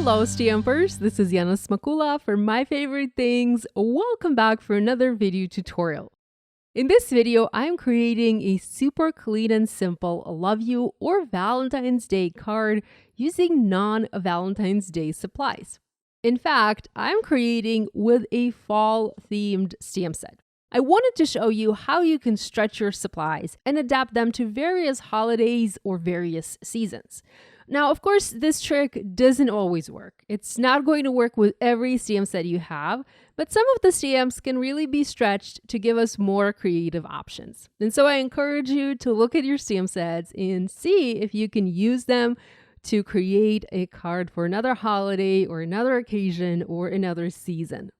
Hello Stampers, this is Yana Smakula for My Favorite Things. Welcome back for another video tutorial. In this video, I'm creating a super clean and simple love you or Valentine's Day card using non-Valentine's Day supplies. In fact, I'm creating with a fall themed stamp set. I wanted to show you how you can stretch your supplies and adapt them to various holidays or various seasons. Now, of course, this trick doesn't always work. It's not going to work with every stamp set you have, but some of the stamps can really be stretched to give us more creative options. And so I encourage you to look at your stamp sets and see if you can use them to create a card for another holiday or another occasion or another season.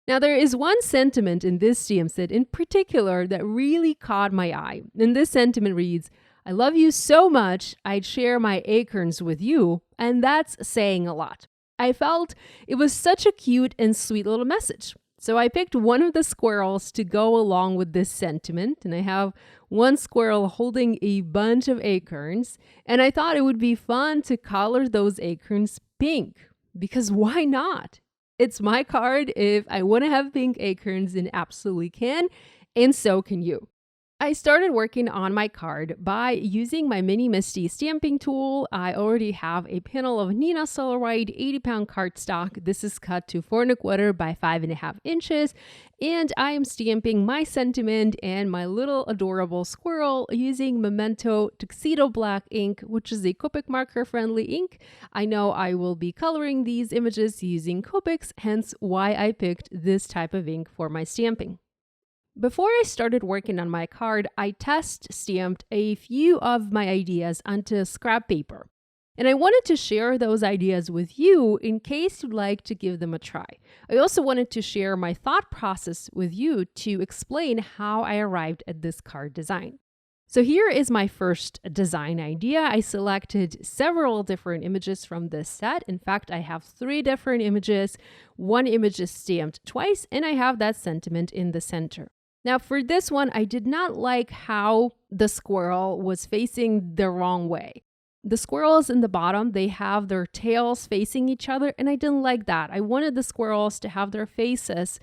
Now, there is one sentiment in this stamp set in particular that really caught my eye. And this sentiment reads, "I love you so much, I'd share my acorns with you," and that's saying a lot. I felt it was such a cute and sweet little message. So I picked one of the squirrels to go along with this sentiment, and I have one squirrel holding a bunch of acorns, and I thought it would be fun to color those acorns pink, because why not? It's my card. If I want to have pink acorns, then absolutely can, and so can you. I started working on my card by using my Mini Misty stamping tool. I already have a panel of Neenah Celluloid 80-pound cardstock. This is cut to 4 1/4 by 5.5 inches. And I am stamping my sentiment and my little adorable squirrel using Memento Tuxedo Black ink, which is a Copic marker-friendly ink. I know I will be coloring these images using Copics, hence why I picked this type of ink for my stamping. Before I started working on my card, I test stamped a few of my ideas onto scrap paper. And I wanted to share those ideas with you in case you'd like to give them a try. I also wanted to share my thought process with you to explain how I arrived at this card design. So here is my first design idea. I selected several different images from this set. In fact, I have 3 different images. One image is stamped twice, and I have that sentiment in the center. Now, for this one, I did not like how the squirrel was facing the wrong way. The squirrels in the bottom, they have their tails facing each other, and I didn't like that. I wanted the squirrels to have their faces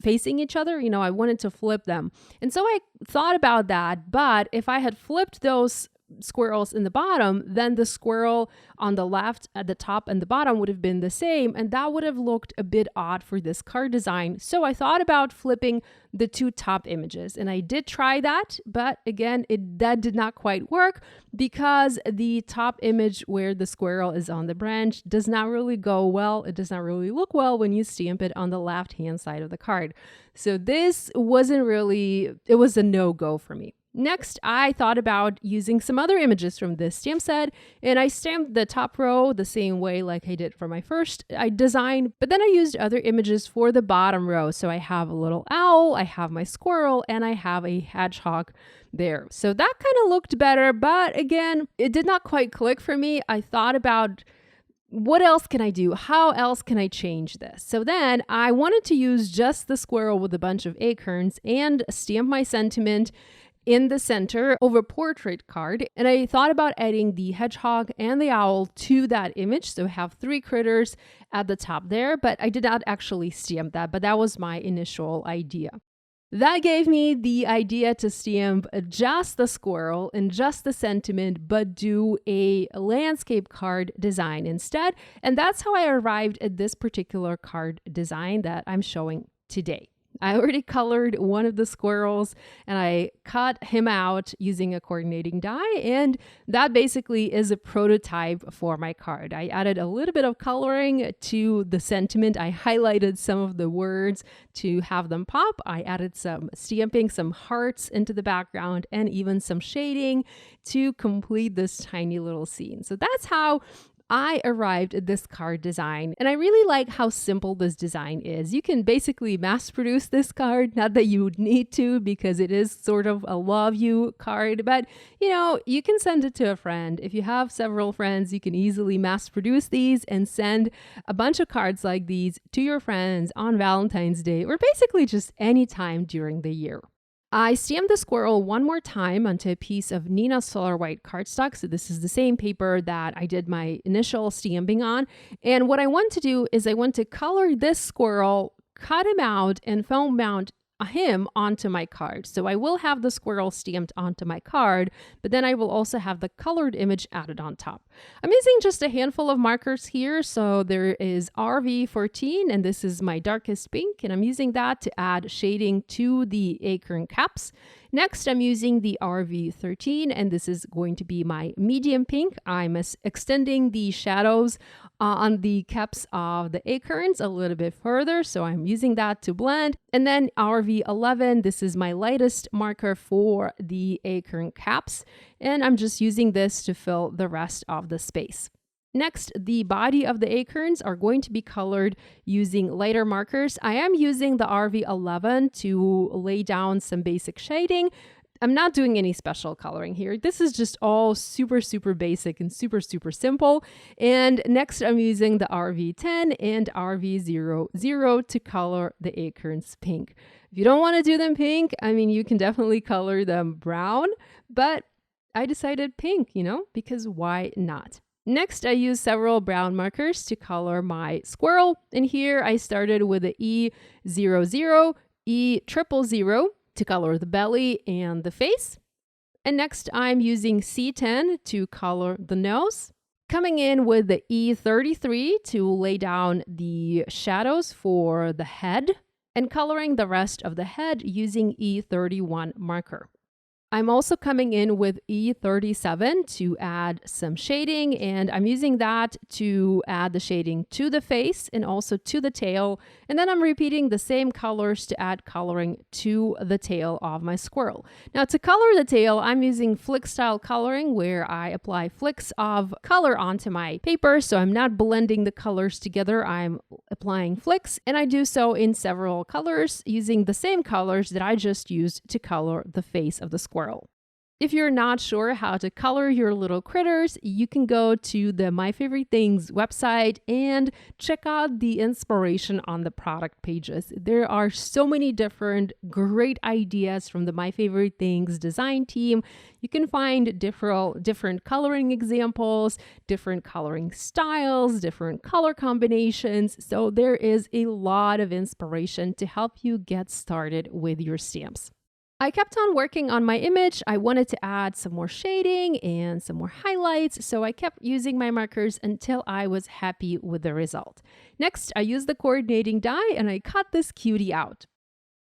facing each other. I wanted to flip them. And so I thought about that, but if I had flipped those squirrels in the bottom, then the squirrel on the left at the top and the bottom would have been the same, and that would have looked a bit odd for this card design. So I thought about flipping the 2 top images, and I did try that, but again, that did not quite work because the top image where the squirrel is on the branch does not really go well. It does not really look well when you stamp it on the left hand side of the card. So this wasn't really, it was a no-go for me. Next, I thought about using some other images from this stamp set, and I stamped the top row the same way like I did for my first design, but then I used other images for the bottom row. So I have a little owl, I have my squirrel, and I have a hedgehog there. So that kind of looked better, but again, it did not quite click for me. I thought about what else can I do? How else can I change this? So then I wanted to use just the squirrel with a bunch of acorns and stamp my sentiment in the center of a portrait card. And I thought about adding the hedgehog and the owl to that image. So I have 3 critters at the top there, but I did not actually stamp that, but that was my initial idea. That gave me the idea to stamp just the squirrel and just the sentiment, but do a landscape card design instead. And that's how I arrived at this particular card design that I'm showing today. I already colored one of the squirrels and I cut him out using a coordinating die, and that basically is a prototype for my card. I added a little bit of coloring to the sentiment. I highlighted some of the words to have them pop. I added some stamping, some hearts into the background, and even some shading to complete this tiny little scene. So that's how I arrived at this card design, and I really like how simple this design is. You can basically mass produce this card, not that you would need to because it is sort of a love you card, but you can send it to a friend. If you have several friends, you can easily mass produce these and send a bunch of cards like these to your friends on Valentine's Day or basically just any time during the year. I stamped the squirrel one more time onto a piece of Nina Solar White cardstock. So this is the same paper that I did my initial stamping on. And what I want to do is I want to color this squirrel, cut him out, and foam mount him onto my card. So I will have the squirrel stamped onto my card, but then I will also have the colored image added on top. I'm using just a handful of markers here. So there is RV14, and this is my darkest pink, and I'm using that to add shading to the acorn caps. Next, I'm using the RV13, and this is going to be my medium pink. I'm extending the shadows on the caps of the acorns a little bit further, so I'm using that to blend. And then RV11, this is my lightest marker for the acorn caps, and I'm just using this to fill the rest of the space. Next, the body of the acorns are going to be colored using lighter markers. I am using the RV11 to lay down some basic shading. I'm not doing any special coloring here. This is just all super, super basic and super, super simple. And next, I'm using the RV10 and RV00 to color the acorns pink. If you don't want to do them pink, I mean, you can definitely color them brown, but I decided pink, because why not? Next, I used several brown markers to color my squirrel. And here I started with the E00, E000 to color the belly and the face. And next, I'm using C10 to color the nose. Coming in with the E33 to lay down the shadows for the head. And coloring the rest of the head using E31 marker. I'm also coming in with E37 to add some shading, and I'm using that to add the shading to the face and also to the tail. And then I'm repeating the same colors to add coloring to the tail of my squirrel. Now, to color the tail, I'm using flick style coloring where I apply flicks of color onto my paper. So I'm not blending the colors together. I'm applying flicks, and I do so in several colors using the same colors that I just used to color the face of the squirrel. If you're not sure how to color your little critters, you can go to the My Favorite Things website and check out the inspiration on the product pages. There are so many different great ideas from the My Favorite Things design team. You can find different coloring examples, different coloring styles, different color combinations. So there is a lot of inspiration to help you get started with your stamps. I kept on working on my image. I wanted to add some more shading and some more highlights, so I kept using my markers until I was happy with the result. Next, I used the coordinating die and I cut this cutie out.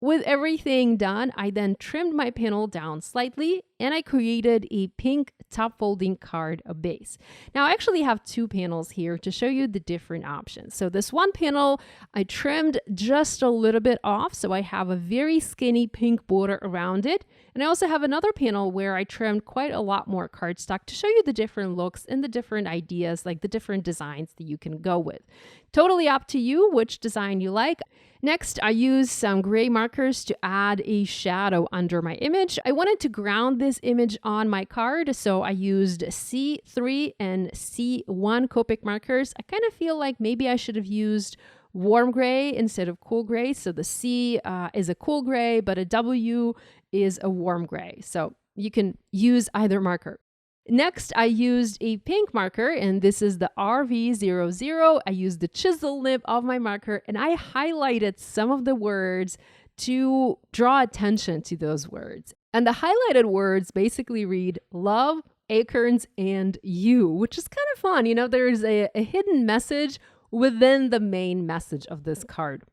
With everything done, I then trimmed my panel down slightly and I created a pink top folding card base. Now I actually have two panels here to show you the different options. So this one panel, I trimmed just a little bit off, so I have a very skinny pink border around it. And I also have another panel where I trimmed quite a lot more cardstock to show you the different looks and the different ideas, like the different designs that you can go with. Totally up to you which design you like. Next, I used some gray markers to add a shadow under my image. I wanted to ground this image on my card, so I used C3 and C1 Copic markers. I kind of feel like maybe I should have used warm gray instead of cool gray. So the C is a cool gray, but a W is a warm gray. So you can use either marker. Next, I used a pink marker, and this is the RV00. I used the chisel nib of my marker, and I highlighted some of the words to draw attention to those words. And the highlighted words basically read love, acorns, and you, which is kind of fun. There's a hidden message within the main message of this card.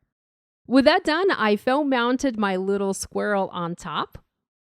With that done, I foam mounted my little squirrel on top.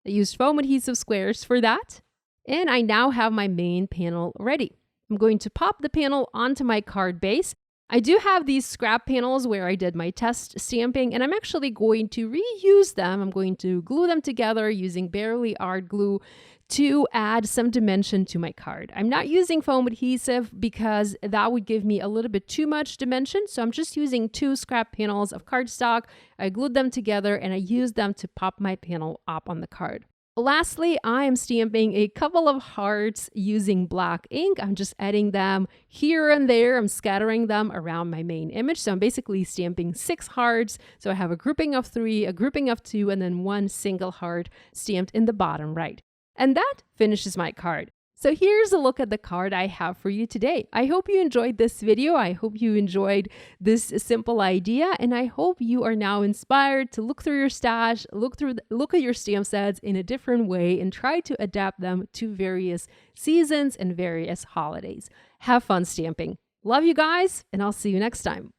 I used foam adhesive squares for that. And I now have my main panel ready. I'm going to pop the panel onto my card base. I do have these scrap panels where I did my test stamping, and I'm actually going to reuse them. I'm going to glue them together using Barely Art glue to add some dimension to my card. I'm not using foam adhesive because that would give me a little bit too much dimension. So I'm just using two scrap panels of cardstock. I glued them together and I used them to pop my panel up on the card. Lastly, I am stamping a couple of hearts using black ink. I'm just adding them here and there. I'm scattering them around my main image. So I'm basically stamping 6 hearts. So I have a grouping of 3, a grouping of 2, and then 1 single heart stamped in the bottom right. And that finishes my card. So here's a look at the card I have for you today. I hope you enjoyed this video. I hope you enjoyed this simple idea, and I hope you are now inspired to look through your stash, look at your stamp sets in a different way and try to adapt them to various seasons and various holidays. Have fun stamping. Love you guys, and I'll see you next time.